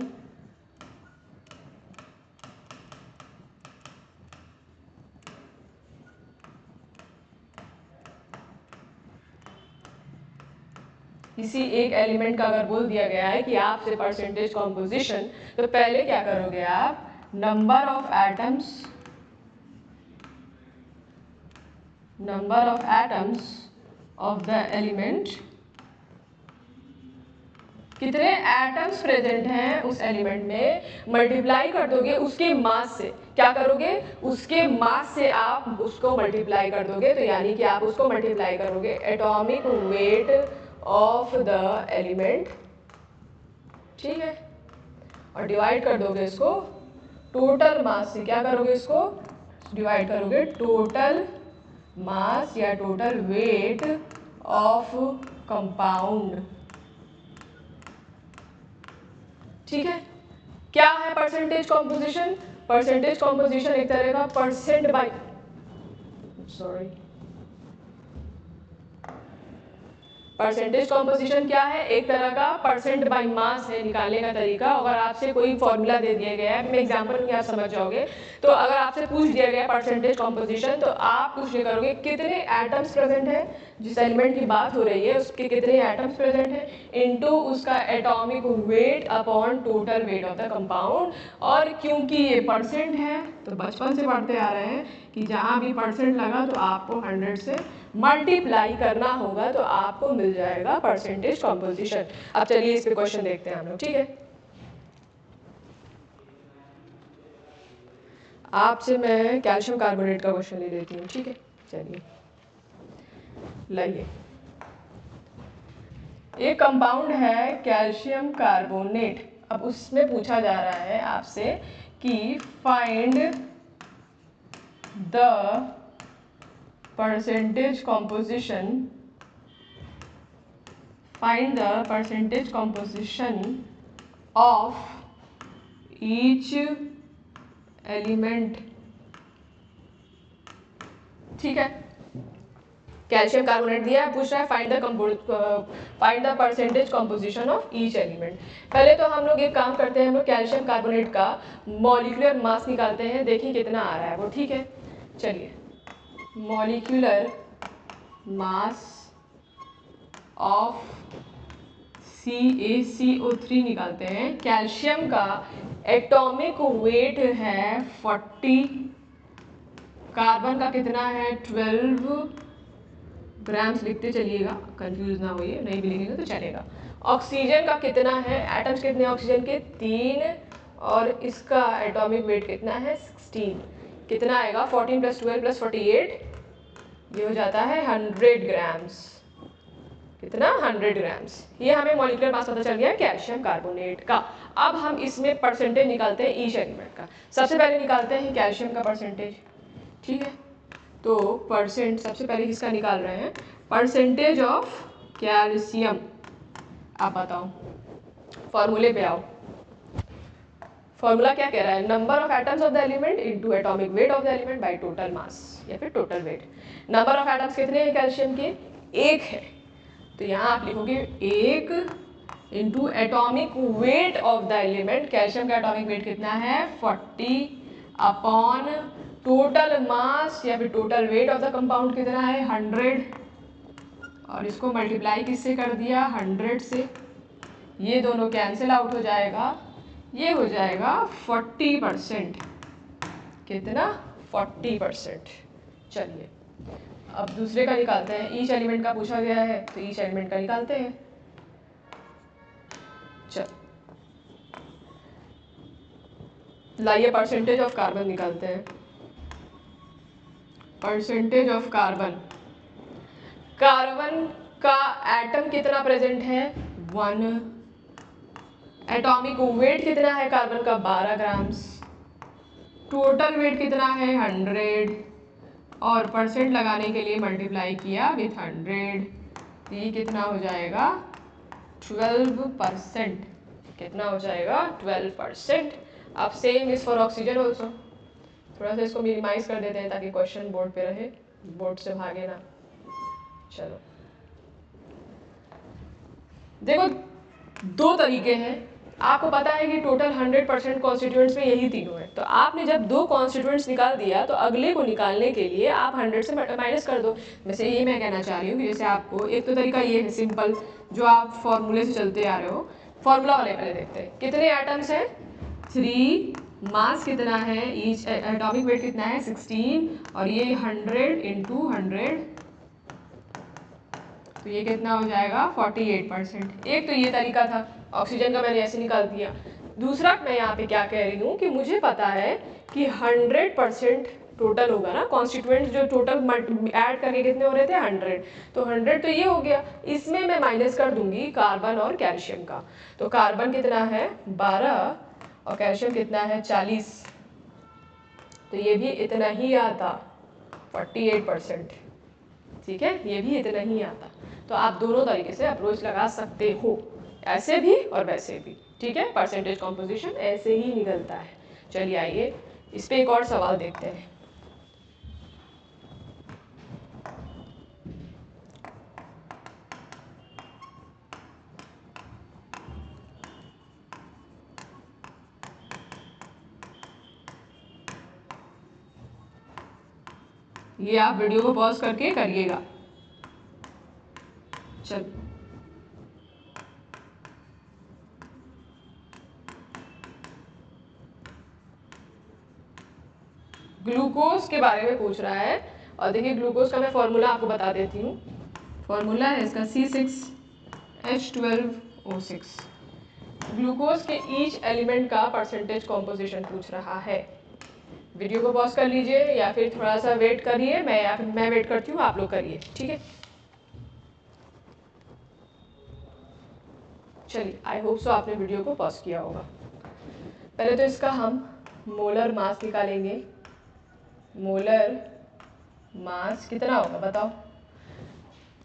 किसी एक एलिमेंट का अगर बोल दिया गया है कि आपसे परसेंटेज कॉम्पोजिशन, तो पहले क्या करोगे आप, number of atoms of the element, कितने एटम्स प्रेजेंट हैं उस एलिमेंट में, मल्टीप्लाई कर दोगे उसके मास से। क्या करोगे, उसके मास से आप उसको मल्टीप्लाई कर दोगे, तो यानी कि आप उसको मल्टीप्लाई करोगे atomic weight of the element. ठीक है, और डिवाइड कर दोगे इसको टोटल मास से। क्या करोगे, इसको डिवाइड करोगे टोटल मास या टोटल वेट ऑफ कंपाउंड। ठीक है, क्या है परसेंटेज कॉम्पोजिशन, परसेंटेज कॉम्पोजिशन एक तरह का परसेंट परसेंटेज कॉम्पोजिशन क्या है? एक तरह का परसेंट बाय मास है निकालने का तरीका। अगर आपसे कोई फॉर्मूला दे दिया गया है, मैं एग्जांपल दूंगी आप समझ जाओगे। तो अगर आपसे पूछ दिया गया है परसेंटेज कॉम्पोजिशन, तो आप कुछ नहीं करोगे, कितने एटम्स प्रेजेंट है, जिस एलिमेंट की बात हो रही है उसके कितने एटम्स प्रेजेंट है, इनटू उसका atomic weight upon total weight of the compound. और क्योंकि ये परसेंट है तो बचपन से पढ़ते आ रहे हैं कि जहाँ भी परसेंट लगा तो आपको 100 से मल्टीप्लाई करना होगा, तो आपको मिल जाएगा परसेंटेज कॉम्पोजिशन। अब चलिए इस पे क्वेश्चन देखते हैं हम लोग, ठीक है। आपसे मैं कैल्शियम कार्बोनेट का क्वेश्चन ले लेती हूँ, ठीक है। चलिए लाइए, एक कंपाउंड है कैल्शियम कार्बोनेट। अब उसमें पूछा जा रहा है आपसे कि find the percentage composition, find the percentage composition of each element, ठीक है। कैल्शियम कार्बोनेट दिया है, पूछ रहा है find the percentage composition of each element. पहले तो हम लोग एक काम करते हैं, हम लोग कैल्शियम कार्बोनेट का मॉलिक्यूलर मास निकालते हैं, देखिए कितना आ रहा है वो, ठीक है। चलिए, मॉलिक्यूलर मास ऑफ CaCO3 निकालते हैं। कैल्शियम का एटॉमिक वेट है 40, कार्बन का कितना है 12 ग्राम्स, लिखते चलिएगा, कंफ्यूज ना होइए, नहीं भी लिखेंगे तो चलेगा। ऑक्सीजन का कितना है, एटम्स कितने ऑक्सीजन के 3, और इसका एटॉमिक वेट कितना है 16, कितना आएगा 14 + 12 + 48, ये हो जाता है 100 ग्राम्स। कितना 100 ग्राम्स। ये हमें मॉलिक्यूलर मास पता चल गया कैल्शियम कार्बोनेट का। अब हम इसमें परसेंटेज निकालते हैं ईच एलिमेंट का। सबसे पहले निकालते हैं कैल्शियम का परसेंटेज, ठीक है। तो परसेंट सबसे पहले किसका निकाल रहे हैं, परसेंटेज ऑफ कैल्शियम। आप बताओ, फॉर्मूले पे आओ। फॉर्मूला क्या कह रहा है, number of atoms of the element into atomic weight of the element by total mass, या फिर total weight. Number of atoms कितने हैं कैल्शियम के, 1 है, तो यहाँ आप लिखोगे 1 into atomic weight of the element. Calcium का एटॉमिक वेट कितना है 40 अपॉन टोटल मास या फिर total weight of the compound कितना है 100, और इसको मल्टीप्लाई किससे कर दिया 100 से, ये दोनों कैंसिल आउट हो जाएगा, ये हो जाएगा 40%। कितना 40%। चलिए अब दूसरे का निकालते हैं, ईच एलिमेंट का पूछा गया है तो ईच एलिमेंट का निकालते हैं। चल लाइए परसेंटेज ऑफ कार्बन निकालते हैं। परसेंटेज ऑफ कार्बन, कार्बन का एटम कितना प्रेजेंट है 1, एटॉमिक वेट कितना है कार्बन का 12 ग्राम्स, टोटल वेट कितना है 100, और परसेंट लगाने के लिए मल्टीप्लाई किया विथ 100, तो ये कितना हो जाएगा 12%। कितना हो जाएगा 12%। अब same is for oxygen also. थोड़ा सा इसको मिनिमाइज कर देते हैं ताकि क्वेश्चन बोर्ड पे रहे, बोर्ड से भागे ना। चलो देखो, 2 तरीके हैं। आपको पता है कि टोटल 100% कॉन्स्टिट्यूएंट्स में यही तीनों है, तो आपने जब 2 कॉन्स्टिट्यूएंट्स निकाल दिया तो अगले को निकालने के लिए आप 100 से माइनस कर दो। वैसे ये मैं कहना चाह रही हूँ कि जैसे आपको एक तो तरीका ये है सिंपल, जो आप फॉर्मूले से चलते आ रहे हो। फॉर्मूला वाले पहले देखते हैं, कितने एटम्स हैं 3, मास कितना है, ईच एटॉमिक वेट कितना है 16, और ये 100 इंटू 100, तो ये कितना हो जाएगा 48%। एक तो ये तरीका था, ऑक्सीजन का मैंने ऐसे निकाल दिया। दूसरा मैं यहाँ पे क्या कह रही हूँ कि मुझे पता है कि 100% टोटल होगा ना, कॉन्स्टिट्यूएंट्स जो टोटल ऐड करके कितने हो रहे थे 100, तो 100 तो ये हो गया, इसमें मैं माइनस कर दूंगी कार्बन और कैल्शियम का। तो कार्बन कितना है 12 और कैल्शियम कितना है 40, तो ये भी इतना ही आता 48%। ठीक है, ये भी इतना ही आता। तो आप दोनों तरीके से अप्रोच लगा सकते हो, ऐसे भी और वैसे भी। ठीक है, परसेंटेज कॉम्पोजिशन ऐसे ही निकलता है। चलिए आइए इस पे एक और सवाल देखते हैं। ये आप वीडियो को पॉज करके करिएगा। चलो ग्लूकोज के बारे में पूछ रहा है, और देखिए ग्लूकोज का मैं फॉर्मूला आपको बता देती हूँ। फॉर्मूला है इसका C6H12O6। ग्लूकोज के ईच एलिमेंट का परसेंटेज कॉम्पोजिशन पूछ रहा है। वीडियो को पॉज कर लीजिए या फिर थोड़ा सा वेट करिए, मैं वेट करती हूँ, आप लोग करिए, ठीक है। चलिए, आई होप सो आपने वीडियो को पॉज किया होगा। पहले तो इसका हम मोलर मास निकालेंगे। मोलर मास कितना होगा बताओ।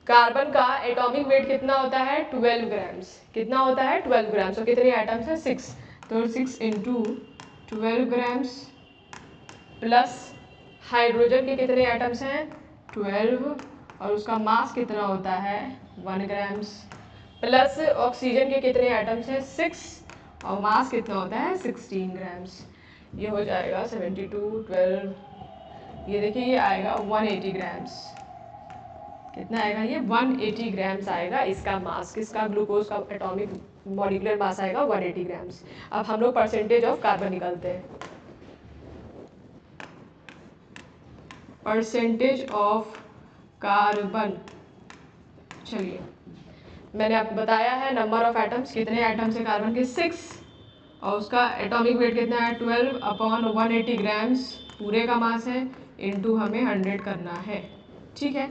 कार्बन का एटॉमिक वेट कितना होता है 12 ग्राम्स। कितना होता है 12 ग्राम्स। और कितने एटम्स हैं 6, तो 6 इंटू 12 ग्राम्स प्लस हाइड्रोजन के कितने एटम्स हैं 12, और उसका मास कितना होता है 1 ग्राम्स, प्लस ऑक्सीजन के कितने एटम्स हैं 6, और मास कितना होता है 16 ग्राम्स। ये हो जाएगा 72 12, ये देखिए ये आएगा 180 ग्राम्स। कितना आएगा ये 180 ग्राम्स आएगा इसका मास। किसका ग्लूकोज का एटॉमिक मॉलिक्यूलर मास आएगा 180 ग्राम्स। अब हम लोग परसेंटेज ऑफ कार्बन निकालते हैं। परसेंटेज ऑफ कार्बन, चलिए मैंने आपको बताया है नंबर ऑफ एटम्स, कितने एटम्स है कार्बन के 6, और उसका एटॉमिक वेट कितना है 12 अपॉन 180 ग्राम्स पूरे का मास है, इनटू हमें 100 करना है, ठीक है।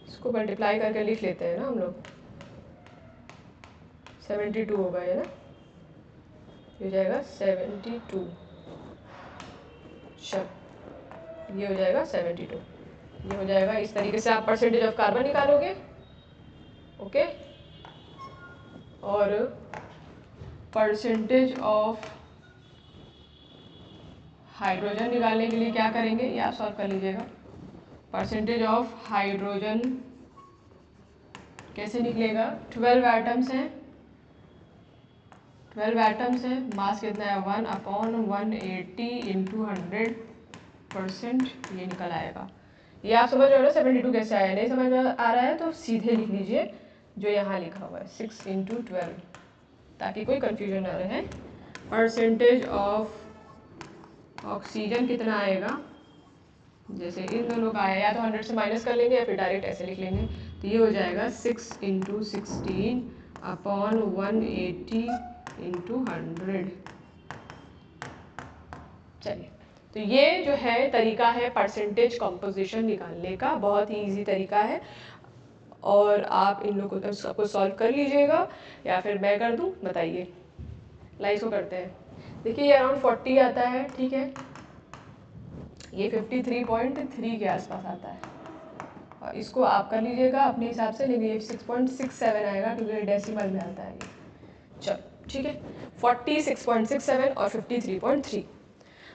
इसको मल्टीप्लाई करके लिख लेते हैं ना हम लोग। 72 होगा ये ना, ये हो जाएगा 72। चल ये हो जाएगा 72। ये हो जाएगा, इस तरीके से आप परसेंटेज ऑफ कार्बन निकालोगे, ओके। और परसेंटेज ऑफ हाइड्रोजन निकालने के लिए क्या करेंगे ये आप सॉल्व कर लीजिएगा। परसेंटेज ऑफ हाइड्रोजन कैसे निकलेगा, 12 एटम्स हैं, 12 एटम्स हैं, मास कितना है 1 अपॉन 180 इंटू 100%, ये निकल आएगा। ये आप समझ रहे हो ना 72 कैसे आया। नहीं समझ में आ रहा है तो सीधे लिख लीजिए जो यहाँ लिखा हुआ है 6 इंटू 12, ताकि कोई कंफ्यूजन ना रहे। परसेंटेज ऑफ ऑक्सीजन कितना आएगा, जैसे इन दोनों का आया, या तो 100 से माइनस कर लेंगे या फिर डायरेक्ट ऐसे लिख लेंगे, तो ये हो जाएगा 6 इंटू 16 अपॉन 180 इंटू 100। चलिए, तो ये जो है तरीका है परसेंटेज कॉम्पोजिशन निकालने का, बहुत ही इजी तरीका है, और आप इन लोगों को सबको सॉल्व कर लीजिएगा या फिर मैं कर दूं, बताइए। लाइस को करते हैं। देखिए ये अराउंड 40 आता है, ठीक है, ये 53.3 के आसपास आता है, और इसको आप कर लीजिएगा अपने हिसाब से, लेकिन ये 6.67 आएगा क्योंकि डेसिमल में आता है ये। चलो ठीक है, 46.67 और 53.3।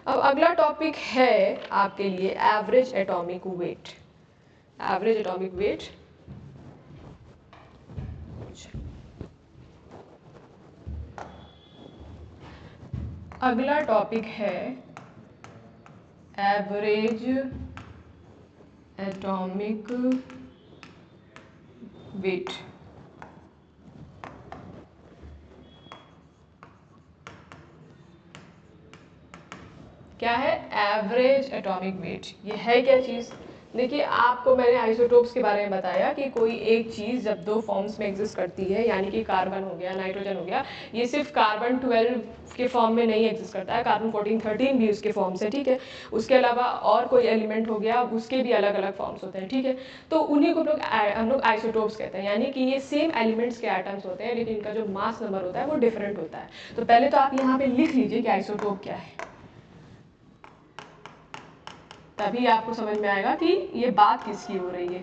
अब अगला टॉपिक है आपके लिए average atomic weight. Average atomic weight, अगला टॉपिक है एवरेज एटॉमिक वेट। क्या है एवरेज एटॉमिक वेट, ये है क्या चीज़। देखिए आपको मैंने आइसोटोप्स के बारे में बताया कि कोई एक चीज़ जब दो फॉर्म्स में एग्जिस्ट करती है, यानी कि कार्बन हो गया नाइट्रोजन हो गया, ये सिर्फ कार्बन 12 के फॉर्म में नहीं एग्जिस्ट करता है, कार्बन 14 13 भी उसके फॉर्म से, ठीक है। उसके अलावा और कोई एलिमेंट हो गया, उसके भी अलग अलग फॉर्म्स होते हैं, ठीक है। तो उन्हीं को हम लोग आइसोटोप्स कहते हैं, यानी कि ये सेम एलिमेंट्स के एटम्स होते हैं, लेकिन इनका जो मास नंबर होता है वो डिफरेंट होता है। तो पहले तो आप यहाँ पे लिख लीजिए कि आइसोटोप क्या है, तभी आपको समझ में आएगा कि ये बात किसकी हो रही है।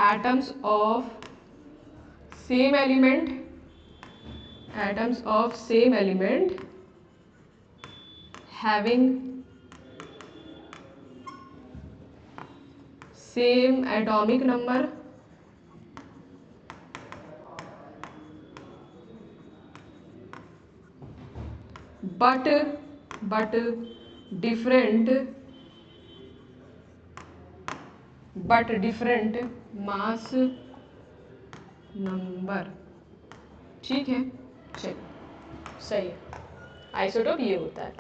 Atoms of same element, atoms of same element having same atomic number but different mass number. ठीक है, चलिए सही है, आइसोटोप ये होता है।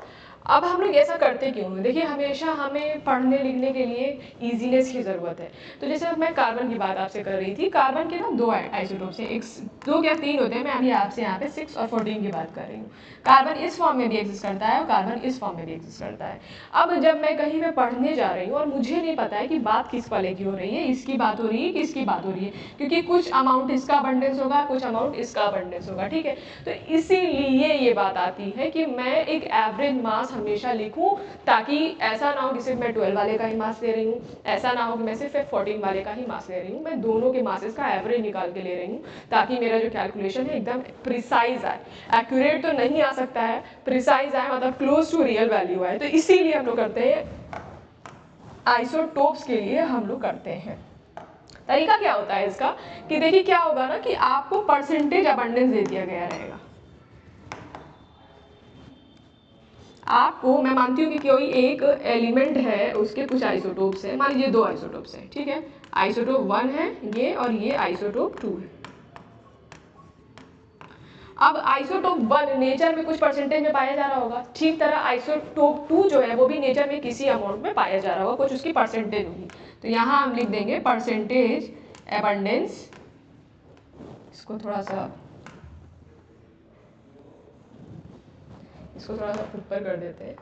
अब हम लोग ऐसा करते क्यों हैं? देखिए, हमेशा हमें पढ़ने लिखने के लिए इजीनेस की ज़रूरत है। तो जैसे अब मैं कार्बन की बात आपसे कर रही थी, कार्बन के ना दो आइसोटोप्स हैं, एक दो क्या तीन होते हैं, मैं अभी आपसे यहाँ पे 6 और 14 की बात कर रही हूँ। कार्बन इस फॉर्म में भी एग्जिस्ट करता है और कार्बन इस फॉर्म में भी एग्जिस्ट करता है। अब जब मैं कहीं पे पढ़ने जा रही हूँ और मुझे नहीं पता है कि बात किस वाले की हो रही है, इसकी बात हो रही है कि इसकी बात हो रही है, क्योंकि कुछ अमाउंट इसका अबंडेंस होगा, कुछ अमाउंट इसका अबंडेंस होगा, ठीक है। तो इसीलिए ये बात आती है कि मैं एक एवरेज मास हमेशा लिखूं, ताकि ऐसा ना हो कि सिर्फ मैं 12 वाले का ही मास ले रही हूँ, ऐसा ना हो कि मैं सिर्फ 14 वाले का ही मास ले रही हूँ, मैं दोनों के मासेस का एवरेज निकाल के ले रही हूँ, ताकि मेरा जो कैलकुलेशन है एकदम प्रिसाइज आए। एक्यूरेट तो नहीं आ सकता है, प्रिसाइज आए, मतलब क्लोज टू रियल वैल्यू आए। तो इसीलिए हम लोग करते हैं, आइसोटोप्स के लिए हम लोग करते हैं। तरीका क्या होता है इसका, कि देखिए क्या होगा ना, कि आपको परसेंटेज अबंडेंस दे दिया गया रहेगा। आपको, मैं मानती हूँ कि कोई एक एलिमेंट है, उसके कुछ आइसोटोप्स है, मान लीजिए 2 आइसोटोप्स है, ठीक है, आइसोटोप 1 है ये, और ये आइसोटोप 2 है। अब आइसोटोप 1 नेचर में कुछ परसेंटेज में पाया जा रहा होगा, ठीक तरह आइसोटोप 2 जो है वो भी नेचर में किसी अमाउंट में पाया जा रहा होगा, कुछ उसकी परसेंटेज होगी। तो यहाँ हम लिख देंगे परसेंटेज एबंडेंस, इसको थोड़ा सा ऊपर कर देते हैं।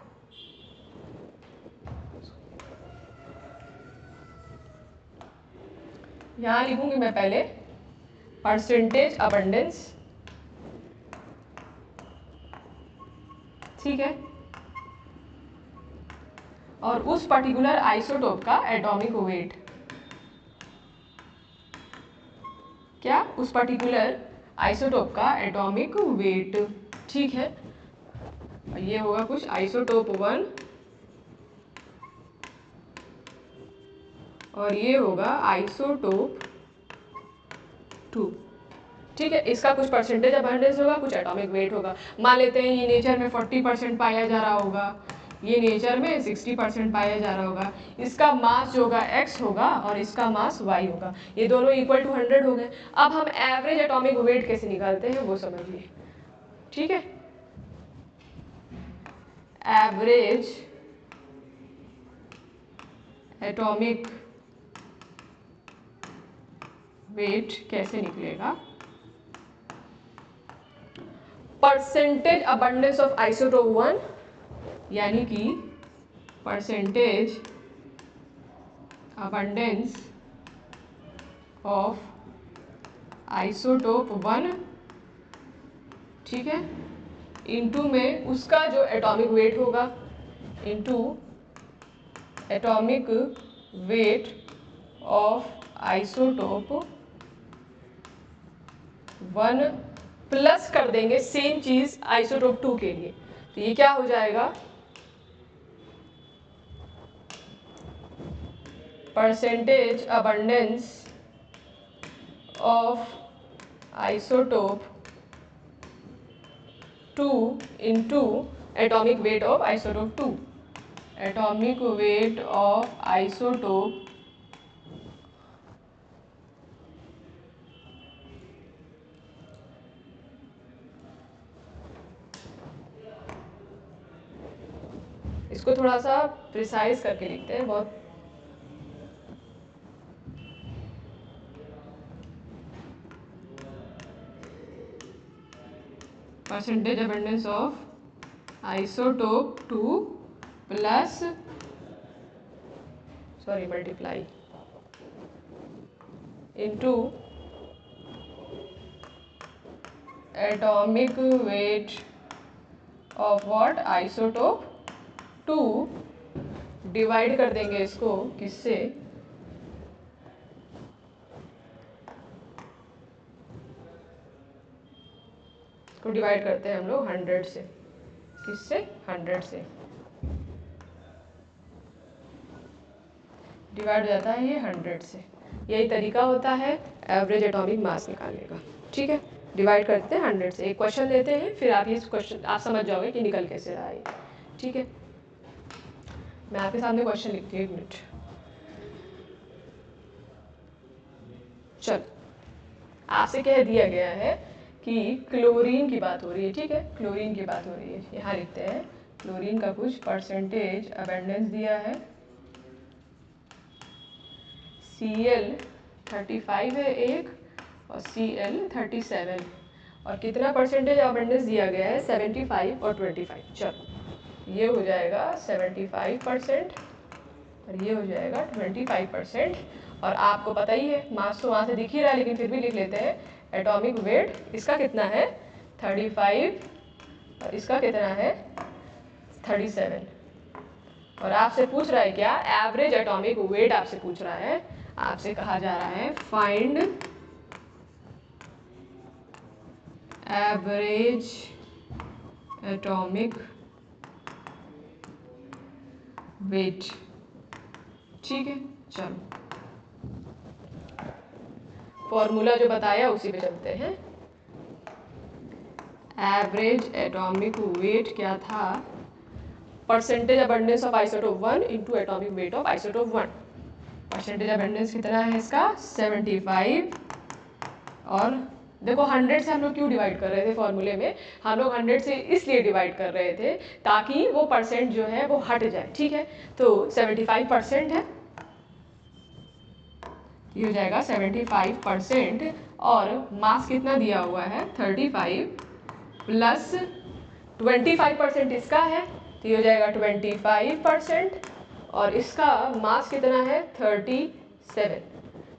यहाँ लिखूंगी मैं पहले परसेंटेज अबंडेंस, ठीक है, और उस पर्टिकुलर आइसोटोप का एटॉमिक वेट, क्या, उस पर्टिकुलर आइसोटोप का एटॉमिक वेट, ठीक है। ये होगा कुछ आइसोटोप 1 और ये होगा आइसोटोप 2, ठीक है। इसका कुछ परसेंटेज अबंडेंस होगा, कुछ एटॉमिक वेट होगा। मान लेते हैं ये नेचर में 40% पाया जा रहा होगा, ये नेचर में 60% पाया जा रहा होगा। इसका मास जो होगा x होगा और इसका मास y होगा, ये दोनों इक्वल टू 100 हो गए। अब हम एवरेज एटॉमिक वेट कैसे निकालते हैं वो समझिए, ठीक है। एवरेज एटॉमिक वेट कैसे निकलेगा, परसेंटेज अबंडेंस ऑफ आइसोटोप 1, यानी कि परसेंटेज अबंडेंस ऑफ आइसोटोप 1, ठीक है, इनटू में उसका जो एटॉमिक वेट होगा, into atomic weight of isotope 1 plus कर देंगे सेम चीज आइसोटोप 2 के लिए। तो ये क्या हो जाएगा, percentage abundance of isotope 2 into atomic weight of isotope 2, atomic weight of isotope इसको थोड़ा सा प्रिसाइज करके लिखते हैं, बहुत percentage abundance of isotope 2 plus multiply into atomic weight of what, isotope 2, divide कर देंगे इसको किससे, को डिवाइड करते हैं हम लोग 100 से, किससे, 100 से डिवाइड हो जाता है ये 100 से। यही तरीका होता है एवरेज एटॉमिक मास निकालने का, ठीक है। डिवाइड करते हैं 100 से। एक क्वेश्चन लेते हैं, फिर आप ये क्वेश्चन आप समझ जाओगे कि निकल कैसे रहा है। ठीक है, मैं आपके सामने क्वेश्चन लिखती हूँ, 1 मिनट। चलो, आपसे कह दिया गया है कि क्लोरीन की बात हो रही है। ठीक है, क्लोरीन की बात हो रही है। यहाँ लिखते हैं क्लोरीन का कुछ परसेंटेज अबेंडेंस दिया है। Cl35 है एक, और Cl37, और कितना परसेंटेज अबेंडेंस दिया गया है 75 और 25। चलो, ये हो जाएगा 75% और ये हो जाएगा 25%। और आपको पता ही है, मास तो वहाँ से दिख ही रहा है, लेकिन फिर भी लिख लेते हैं। एटॉमिक वेट इसका कितना है 35 और इसका कितना है 37। और आपसे पूछ रहा है क्या, एवरेज एटॉमिक वेट आपसे पूछ रहा है। आपसे कहा जा रहा है फाइंड एवरेज एटॉमिक वेट। ठीक है, चलो फॉर्मूला जो बताया उसी पे चलते हैं। एवरेज एटॉमिक वेट क्या था, percentage abundance of isotope 1 into atomic weight of isotope 1। Percentage abundance कितना है इसका 75, और देखो 100 से हम लोग क्यों डिवाइड कर रहे थे फॉर्मूले में, हम लोग 100 से इसलिए डिवाइड कर रहे थे ताकि वो परसेंट जो है वो हट जाए। ठीक है, तो 75% है, ये हो जाएगा 75%, और मास कितना दिया हुआ है 35 प्लस 25% इसका है, तो ये हो जाएगा 25%, और इसका मास कितना है 37।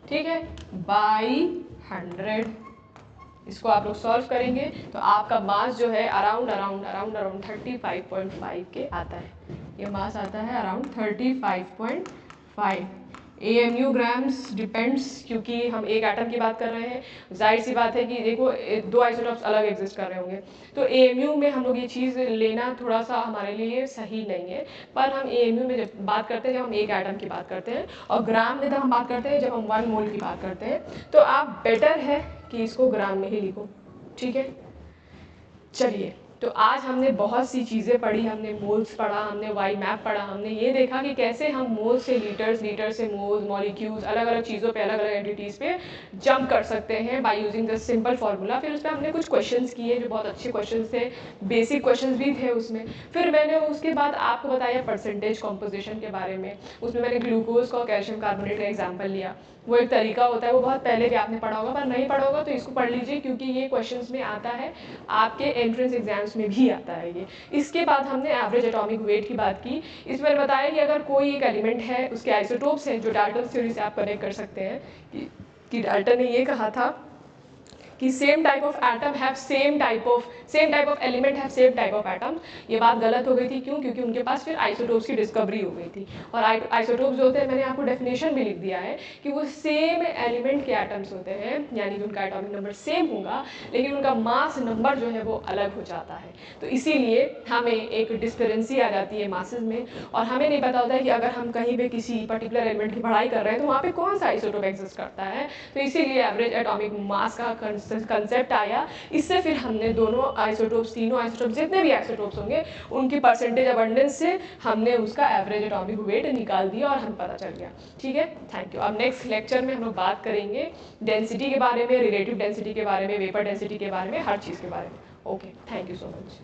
ठीक है, बाई 100। इसको आप लोग सॉल्व करेंगे तो आपका मास जो है अराउंड 35.5 के आता है। ये मास आता है अराउंड 35.5 AMU ग्राम्स, डिपेंड्स, क्योंकि हम एक एटम की बात कर रहे हैं। जाहिर सी बात है कि देखो 2 आइसोटॉप्स अलग एग्जिस्ट कर रहे होंगे, तो AMU में हम लोग ये चीज़ लेना थोड़ा सा हमारे लिए सही नहीं है। पर हम AMU में जब बात करते हैं, जब हम एक एटम की बात करते हैं, और ग्राम में जब हम बात करते हैं, जब हम 1 मोल की बात करते हैं, तो आप बेटर है कि इसको ग्राम में ही लिखो। ठीक है, चलिए, तो आज हमने बहुत सी चीज़ें पढ़ी। हमने मोल्स पढ़ा, हमने वाई मैप पढ़ा, हमने ये देखा कि कैसे हम मोल से लीटर्स, लीटर से मोल्स, मॉलिक्यूल्स, अलग अलग चीज़ों पे, अलग अलग एंटिटीज़ पे जंप कर सकते हैं by using the simple formula. फिर उस पर हमने कुछ क्वेश्चंस किए जो बहुत अच्छे क्वेश्चंस थे, बेसिक क्वेश्चंस भी थे उसमें। फिर मैंने उसके बाद आपको बताया परसेंटेज कॉम्पोजिशन के बारे में। उसमें मैंने ग्लूकोज का, कैल्शियम कार्बोनेट का एग्जाम्पल लिया। वो एक तरीका होता है, वो बहुत पहले भी आपने पढ़ा होगा, पर नहीं पढ़ा होगा तो इसको पढ़ लीजिए, क्योंकि ये क्वेश्चंस में आता है, आपके एंट्रेंस एग्जाम्स में भी आता है ये। इसके बाद हमने एवरेज एटॉमिक वेट की बात की। इसमें बताया कि अगर कोई एक एलिमेंट है, उसके आइसोटोप्स हैं जो डाल्टन थ्योरी से आप कनेक्ट कर सकते हैं, कि डाल्टन ने ये कहा था कि same type of atom have same type of element have same type of atom. ये बात गलत हो गई थी, क्यों? क्योंकि उनके पास फिर आइसोटोप्स की डिस्कवरी हो गई थी। और आइसोटोप्स जो होते हैं, मैंने आपको डेफिनेशन भी लिख दिया है कि वो सेम एलिमेंट के एटम्स होते हैं, यानी कि उनका एटॉमिक नंबर सेम होगा, लेकिन उनका मास नंबर जो है वो अलग हो जाता है। तो इसीलिए हमें एक डिस्पेरेंसी आ जाती है मासेस में, और हमें नहीं पता होता है कि अगर हम कहीं पे किसी पर्टिकुलर एलिमेंट की पढ़ाई कर रहे हैं तो वहाँ पे कौन सा आइसोटोप एग्जिस्ट करता है। तो इसीलिए एवरेज एटॉमिक मास का कंसेप्ट आया। इससे फिर हमने दोनों आइसोटोप्स, तीनों आइसोटोप्स, जितने भी आइसोटोप्स होंगे उनकी परसेंटेज अबंडेंस से हमने उसका एवरेज एटॉमिक वेट निकाल दिया और हमें पता चल गया। ठीक है, थैंक यू। अब नेक्स्ट लेक्चर में हम लोग बात करेंगे डेंसिटी के बारे में, रिलेटिव डेंसिटी के बारे में, वेपर डेंसिटी के बारे में, हर चीज़ के बारे में। Okay, thank you so much.